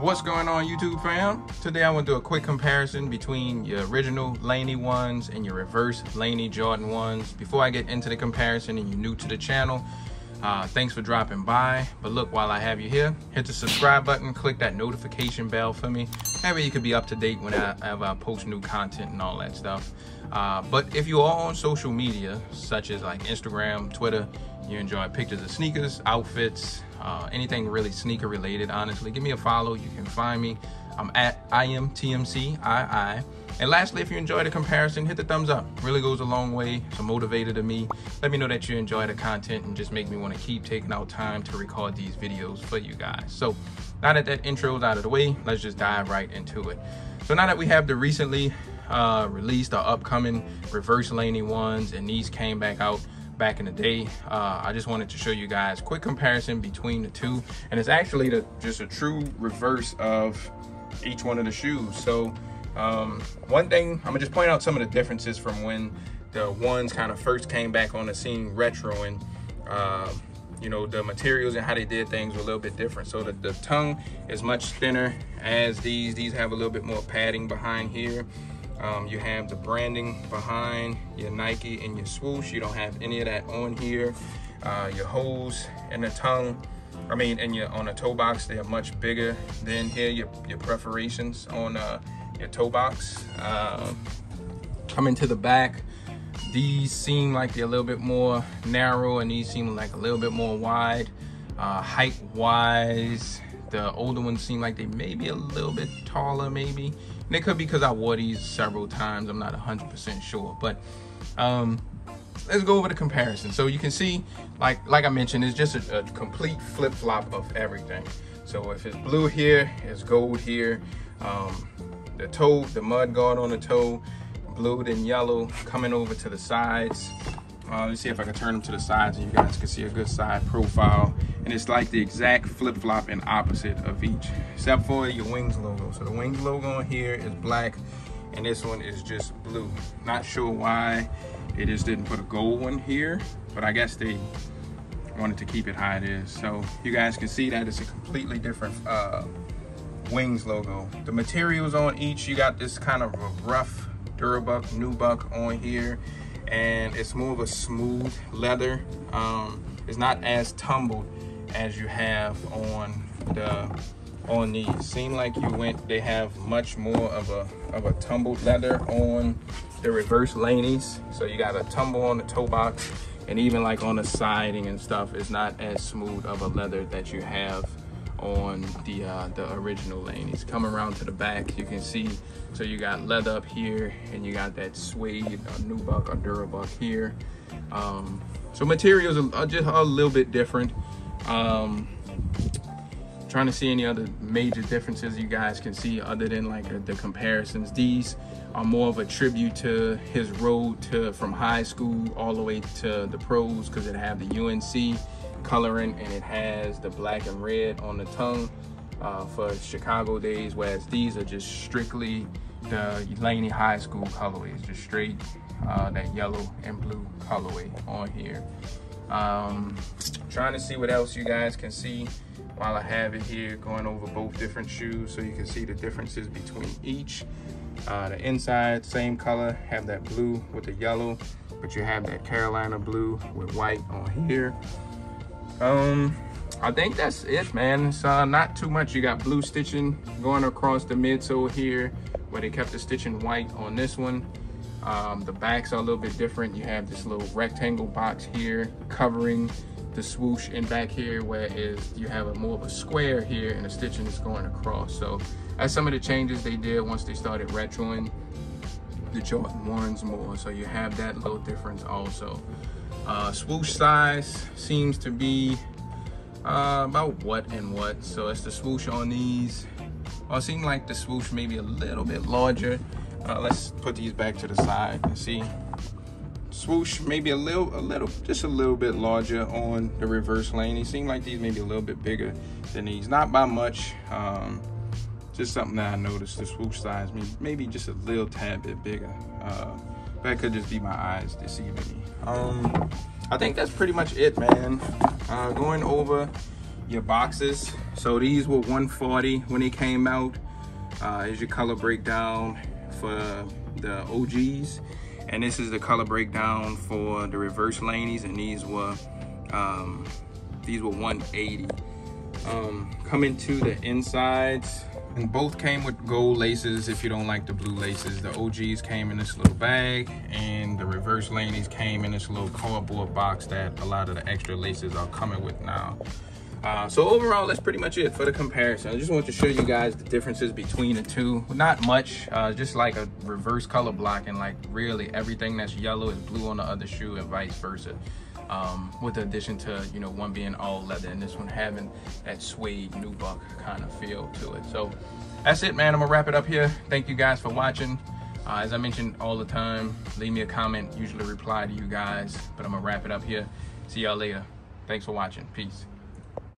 What's going on, YouTube fam? Today I want to do a quick comparison between your original Laney ones and your reverse Laney Jordan ones. Before I get into the comparison and you're new to the channel, thanks for dropping by. But look, while I have you here, hit the subscribe button, click that notification bell for me. That way you can be up to date whenever I post new content and all that stuff. But if you are on social media, such as like Instagram, Twitter, you enjoy pictures of sneakers, outfits, anything really sneaker related, honestly, give me a follow. You can find me. I'm at iAMTMCII. And lastly, if you enjoy the comparison, hit the thumbs up. Really goes a long way. It's a motivator to me. Let me know that you enjoy the content and just make me want to keep taking out time to record these videos for you guys. So now that that intro is out of the way, let's just dive right into it. So now that we have the recently released or upcoming reverse Laney ones, and these came back out back in the day, I just wanted to show you guys a quick comparison between the two, and it's actually just a true reverse of each one of the shoes. So one thing, I'm gonna just point out some of the differences from when the ones kind of first came back on the scene retro, and you know, the materials and how they did things were a little bit different. So the tongue is much thinner as these have a little bit more padding behind here. You have the branding behind your Nike and your swoosh. You don't have any of that on here. Your holes and the tongue, and on the toe box, they are much bigger than here. Your perforations on your toe box. Coming to the back, these seem like they're a little bit more narrow, and these seem like a little bit more wide. Height wise, the older ones seem like they may be a little bit taller, maybe. And it could be because I wore these several times. I'm not 100% sure, but let's go over the comparison. So you can see, like I mentioned, it's just a complete flip-flop of everything. So if it's blue here, it's gold here. The toe, the mud guard on the toe, blue then yellow, coming over to the sides. Let me see if I can turn them to the sides and you guys can see a good side profile. And it's like the exact flip-flop and opposite of each, except for your Wings logo. So the Wings logo on here is black, and this one is just blue. Not sure why they just didn't put a gold one here, but I guess they wanted to keep it how it is. So you guys can see that it's a completely different Wings logo. The materials on each, you got this kind of a rough Durabuck, Nubuck on here, and it's more of a smooth leather. It's not as tumbled as you have on these. Seem like they have much more of a tumbled leather on the reverse Laneys. So you got a tumble on the toe box, and even like on the siding and stuff, it's not as smooth of a leather that you have on the original Laneys. Coming around to the back, you can see, so you got leather up here, and you got that suede Nubuck or Durabuck here. So materials are just a little bit different. Trying to see any other major differences you guys can see other than like the comparisons. These are more of a tribute to his road from high school all the way to the pros, because it have the UNC coloring, and it has the black and red on the tongue for Chicago days, whereas these are just strictly the Laney high school colorways, just straight that yellow and blue colorway on here. Trying to see what else you guys can see while I have it here, going over both different shoes so you can see the differences between each. The inside, same color, have that blue with the yellow, but you have that Carolina blue with white on here. I think that's it, man. It's not too much. You got blue stitching going across the midsole here, where they kept the stitching white on this one. The backs are a little bit different. You have this little rectangle box here covering the swoosh in back here, whereas you have more of a square here, and the stitching is going across. So that's some of the changes they did once they started retroing the Jordan 1s more. So you have that little difference also. Swoosh size seems to be about what and what. So it's the swoosh on these. It seems like the swoosh maybe a little bit larger. Let's put these back to the side and see. Swoosh maybe just a little bit larger on the reverse Laney. Seem like these maybe a little bit bigger than these, not by much. Just something that I noticed, the swoosh size maybe just a little tad bit bigger. That could just be my eyes deceiving me. I think that's pretty much it, man. Going over your boxes. So these were $140 when they came out. Is your color breakdown for the OGs, and this is the color breakdown for the reverse Laneys, and these were $180. Coming to the insides, and both came with gold laces if you don't like the blue laces. The OGs came in this little bag, and the reverse Laneys came in this little cardboard box that a lot of the extra laces are coming with now. So overall, that's pretty much it for the comparison. I just want to show you guys the differences between the two. Not much, just like a reverse color blocking, like really everything that's yellow is blue on the other shoe and vice versa. With the addition to, you know, one being all leather and this one having that suede nubuck kind of feel to it. So that's it, man. I'm gonna wrap it up here. Thank you guys for watching. As I mentioned all the time, leave me a comment, usually reply to you guys, but I'm gonna wrap it up here. See y'all later. Thanks for watching. Peace.